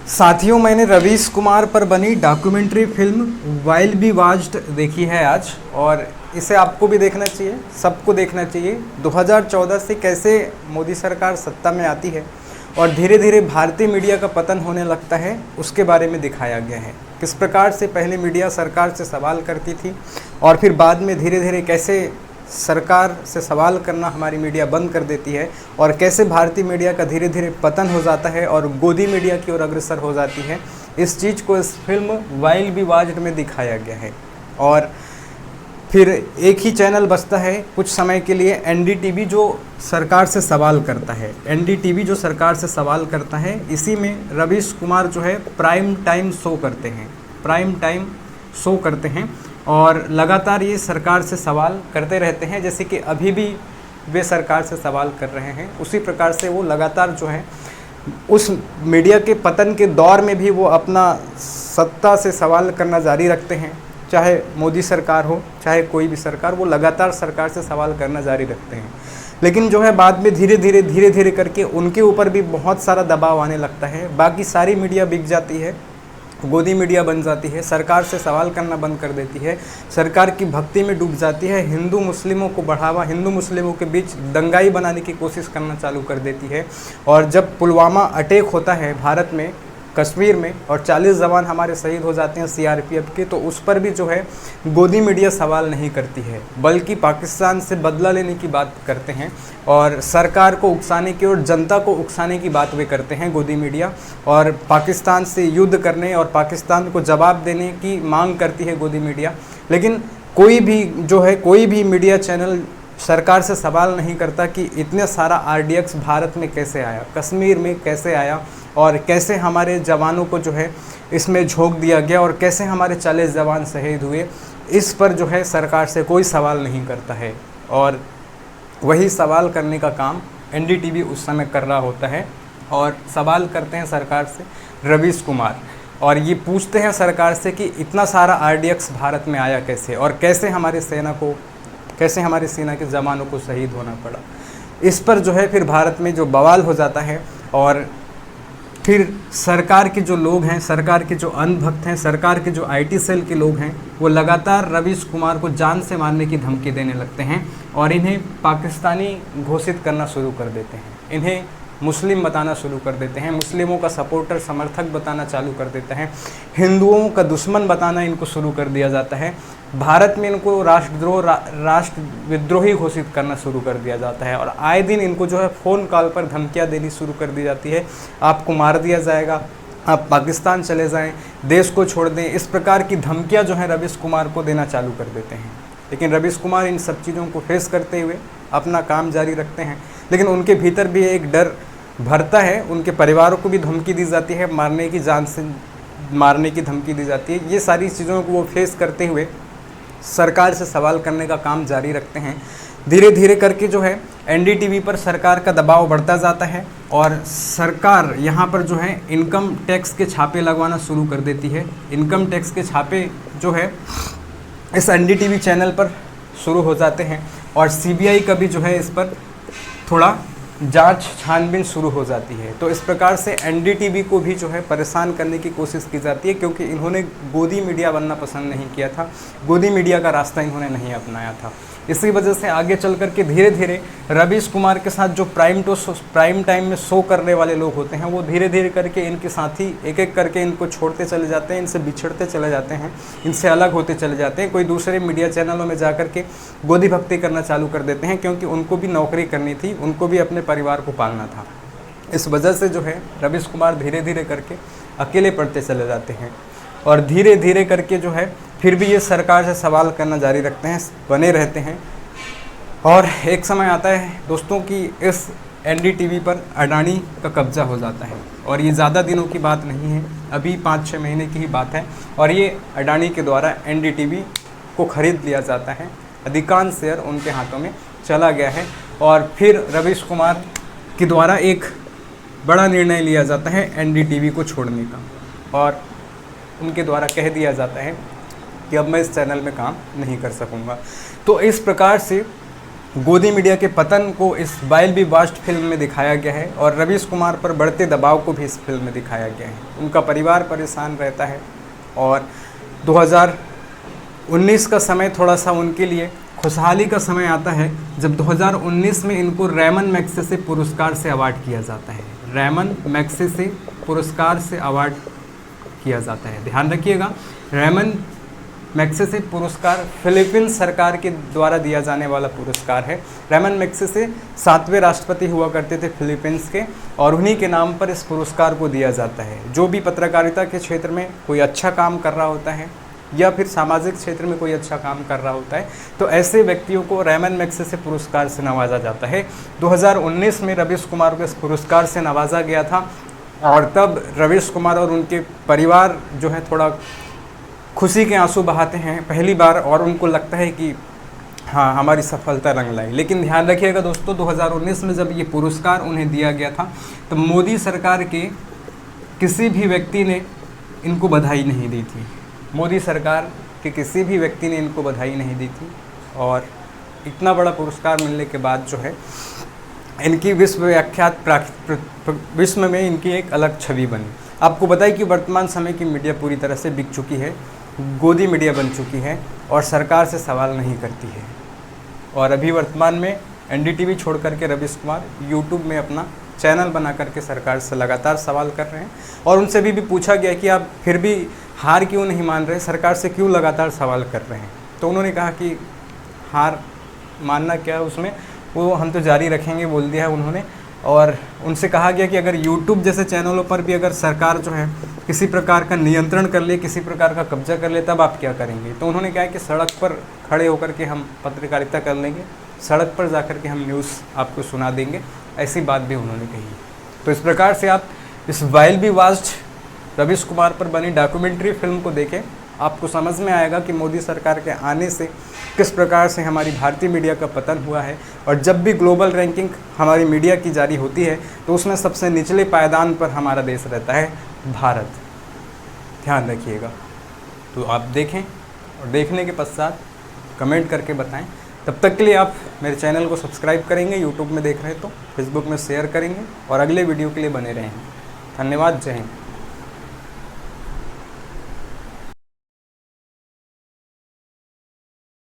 साथियों, मैंने रवीश कुमार पर बनी documentary film while we watched देखी है आज, और इसे आपको भी देखना चाहिए, सबको देखना चाहिए। 2014 से कैसे मोदी सरकार सत्ता में आती है और धीरे धीरे भारतीय मीडिया का पतन होने लगता है, उसके बारे में दिखाया गया है। किस प्रकार से पहले मीडिया सरकार से सवाल करती थी और फिर बाद में धीरे धीरे कैसे सरकार से सवाल करना हमारी मीडिया बंद कर देती है, और कैसे भारतीय मीडिया का धीरे धीरे पतन हो जाता है और गोदी मीडिया की ओर अग्रसर हो जाती है। इस चीज़ को इस फिल्म वाइल बी वॉच्ड में दिखाया गया है। और फिर एक ही चैनल बचता है कुछ समय के लिए, एनडीटीवी, जो सरकार से सवाल करता है। एनडीटीवी जो सरकार से सवाल करता है, इसी में रवीश कुमार जो है प्राइम टाइम शो करते हैं, प्राइम टाइम शो करते हैं और लगातार ये सरकार से सवाल करते रहते हैं। जैसे कि अभी भी वे सरकार से सवाल कर रहे हैं, उसी प्रकार से वो लगातार जो है उस मीडिया के पतन के दौर में भी वो अपना सत्ता से सवाल करना जारी रखते हैं। चाहे मोदी सरकार हो, चाहे कोई भी सरकार, वो लगातार सरकार से सवाल करना जारी रखते हैं। लेकिन जो है बाद में धीरे धीरे करके उनके ऊपर भी बहुत सारा दबाव आने लगता है। बाकी सारी मीडिया बिक जाती है, गोदी मीडिया बन जाती है, सरकार से सवाल करना बंद कर देती है, सरकार की भक्ति में डूब जाती है, हिंदू मुस्लिमों को बढ़ावा, हिंदू मुस्लिमों के बीच दंगाई बनाने की कोशिश करना चालू कर देती है। और जब पुलवामा अटैक होता है भारत में, कश्मीर में, और 40 जवान हमारे शहीद हो जाते हैं सीआरपीएफ के, तो उस पर भी जो है गोदी मीडिया सवाल नहीं करती है, बल्कि पाकिस्तान से बदला लेने की बात करते हैं और सरकार को उकसाने की और जनता को उकसाने की बात वे करते हैं गोदी मीडिया। और पाकिस्तान से युद्ध करने और पाकिस्तान को जवाब देने की मांग करती है गोदी मीडिया। लेकिन कोई भी मीडिया चैनल सरकार से सवाल नहीं करता कि इतने सारा आरडीएक्स भारत में कैसे आया, कश्मीर में कैसे आया, और कैसे हमारे जवानों को जो है इसमें झोंक दिया गया, और कैसे हमारे 40 जवान शहीद हुए। इस पर जो है सरकार से कोई सवाल नहीं करता है, और वही सवाल करने का काम एनडीटीवी उस समय कर रहा होता है। और सवाल करते हैं सरकार से रवीश कुमार, और ये पूछते हैं सरकार से कि इतना सारा आरडीएक्स भारत में आया कैसे, और कैसे हमारे सेना के जवानों को शहीद होना पड़ा। इस पर जो है फिर भारत में जो बवाल हो जाता है, और फिर सरकार के जो लोग हैं, सरकार के जो अंधभक्त हैं, सरकार के जो आईटी सेल के लोग हैं, वो लगातार रवीश कुमार को जान से मारने की धमकी देने लगते हैं और इन्हें पाकिस्तानी घोषित करना शुरू कर देते हैं, इन्हें मुस्लिम बताना शुरू कर देते हैं, मुस्लिमों का सपोर्टर, समर्थक बताना चालू कर देते हैं, हिंदुओं का दुश्मन बताना इनको शुरू कर दिया जाता है। भारत में इनको राष्ट्र विद्रोही घोषित करना शुरू कर दिया जाता है, और आए दिन इनको जो है फ़ोन कॉल पर धमकियां देनी शुरू कर दी जाती है। आपको मार दिया जाएगा, आप पाकिस्तान चले जाएं, देश को छोड़ दें, इस प्रकार की धमकियां जो है रवीश कुमार को देना चालू कर देते हैं। लेकिन रवीश कुमार इन सब चीज़ों को फेस करते हुए अपना काम जारी रखते हैं। लेकिन उनके भीतर भी एक डर भरता है, उनके परिवारों को भी धमकी दी जाती है, मारने की, जान से मारने की धमकी दी जाती है। ये सारी चीज़ों को वो फेस करते हुए सरकार से सवाल करने का काम जारी रखते हैं। धीरे धीरे करके जो है एनडीटीवी पर सरकार का दबाव बढ़ता जाता है, और सरकार यहाँ पर जो है इनकम टैक्स के छापे लगवाना शुरू कर देती है। इनकम टैक्स के छापे जो है इस एनडीटीवी चैनल पर शुरू हो जाते हैं, और सीबीआई का भी जो है इस पर थोड़ा जांच छानबीन शुरू हो जाती है। तो इस प्रकार से एनडीटीवी को भी जो है परेशान करने की कोशिश की जाती है, क्योंकि इन्होंने गोदी मीडिया बनना पसंद नहीं किया था, गोदी मीडिया का रास्ता इन्होंने नहीं अपनाया था। इसी वजह से आगे चल कर के धीरे धीरे रवीश कुमार के साथ जो प्राइम टाइम में शो करने वाले लोग होते हैं, वो धीरे धीरे करके इनके साथी एक एक करके इनको छोड़ते चले जाते हैं, इनसे बिछड़ते चले जाते हैं, इनसे अलग होते चले जाते हैं, कोई दूसरे मीडिया चैनलों में जा कर के गोदी भक्ति करना चालू कर देते हैं, क्योंकि उनको भी नौकरी करनी थी, उनको भी अपने परिवार को पालना था। इस वजह से जो है रवीश कुमार धीरे धीरे करके अकेले पड़ते चले जाते हैं, और धीरे धीरे करके जो है फिर भी ये सरकार से सवाल करना जारी रखते हैं, बने रहते हैं। और एक समय आता है दोस्तों कि इस एनडीटीवी पर अडानी का कब्ज़ा हो जाता है, और ये ज़्यादा दिनों की बात नहीं है, अभी 5-6 महीने की ही बात है, और ये अडानी के द्वारा एनडीटीवी को ख़रीद लिया जाता है। अधिकांश शेयर उनके हाथों में चला गया है, और फिर रवीश कुमार के द्वारा एक बड़ा निर्णय लिया जाता है एनडीटीवी को छोड़ने का, और उनके द्वारा कह दिया जाता है कि अब मैं इस चैनल में काम नहीं कर सकूंगा। तो इस प्रकार से गोदी मीडिया के पतन को इस वाइल्ड बी वास्ट फिल्म में दिखाया गया है और रवीश कुमार पर बढ़ते दबाव को भी इस फिल्म में दिखाया गया है। उनका परिवार परेशान रहता है और 2019 का समय थोड़ा सा उनके लिए खुशहाली का समय आता है, जब 2019 में इनको रेमन मैग्सेसे पुरस्कार से अवार्ड किया जाता है। रेमन मैग्सेसे पुरस्कार से अवार्ड किया जाता है, ध्यान रखिएगा। रेमन मैग्सेसे पुरस्कार फिलीपींस सरकार के द्वारा दिया जाने वाला पुरस्कार है। रेमन मैग्सेसे 7वें राष्ट्रपति हुआ करते थे फिलीपींस के, और उन्हीं के नाम पर इस पुरस्कार को दिया जाता है। जो भी पत्रकारिता के क्षेत्र में कोई अच्छा काम कर रहा होता है या फिर सामाजिक क्षेत्र में कोई अच्छा काम कर रहा होता है, तो ऐसे व्यक्तियों को रेमन मैग्सेसे पुरस्कार से नवाजा जाता है। 2019 में रवीश कुमार को इस पुरस्कार से नवाजा गया था और तब रवीश कुमार और उनके परिवार जो है थोड़ा खुशी के आंसू बहाते हैं पहली बार, और उनको लगता है कि हाँ हमारी सफलता रंग लाई। लेकिन ध्यान रखिएगा दोस्तों, 2019 में जब ये पुरस्कार उन्हें दिया गया था तो मोदी सरकार के किसी भी व्यक्ति ने इनको बधाई नहीं दी थी। मोदी सरकार के किसी भी व्यक्ति ने इनको बधाई नहीं दी थी, और इतना बड़ा पुरस्कार मिलने के बाद जो है इनकी विश्व में इनकी एक अलग छवि बनी। आपको बताएं कि वर्तमान समय की मीडिया पूरी तरह से बिक चुकी है, गोदी मीडिया बन चुकी है और सरकार से सवाल नहीं करती है। और अभी वर्तमान में एनडीटीवी छोड़ करके रवीश कुमार यूट्यूब में अपना चैनल बना करके सरकार से लगातार सवाल कर रहे हैं, और उनसे भी पूछा गया कि आप फिर भी हार क्यों नहीं मान रहे, सरकार से क्यों लगातार सवाल कर रहे हैं। तो उन्होंने कहा कि हार मानना क्या उसमें, वो हम तो जारी रखेंगे बोल दिया है उन्होंने। और उनसे कहा गया कि अगर यूट्यूब जैसे चैनलों पर भी अगर सरकार जो है किसी प्रकार का नियंत्रण कर ले, किसी प्रकार का कब्जा कर ले, तब आप क्या करेंगे। तो उन्होंने कहा कि सड़क पर खड़े होकर के हम पत्रकारिता कर लेंगे, सड़क पर जाकर के हम न्यूज़ आपको सुना देंगे, ऐसी बात भी उन्होंने कही। तो इस प्रकार से आप इस while we watched Ravish Kumar पर बनी डॉक्यूमेंट्री फिल्म को देखें, आपको समझ में आएगा कि मोदी सरकार के आने से किस प्रकार से हमारी भारतीय मीडिया का पतन हुआ है। और जब भी ग्लोबल रैंकिंग हमारी मीडिया की जारी होती है तो उसमें सबसे निचले पायदान पर हमारा देश रहता है, भारत। ध्यान रखिएगा। तो आप देखें और देखने के पश्चात कमेंट करके बताएं। तब तक के लिए आप मेरे चैनल को सब्सक्राइब करेंगे, यूट्यूब में देख रहे हैं तो फेसबुक में शेयर करेंगे और अगले वीडियो के लिए बने रहेंगे। धन्यवाद, जय हिंद।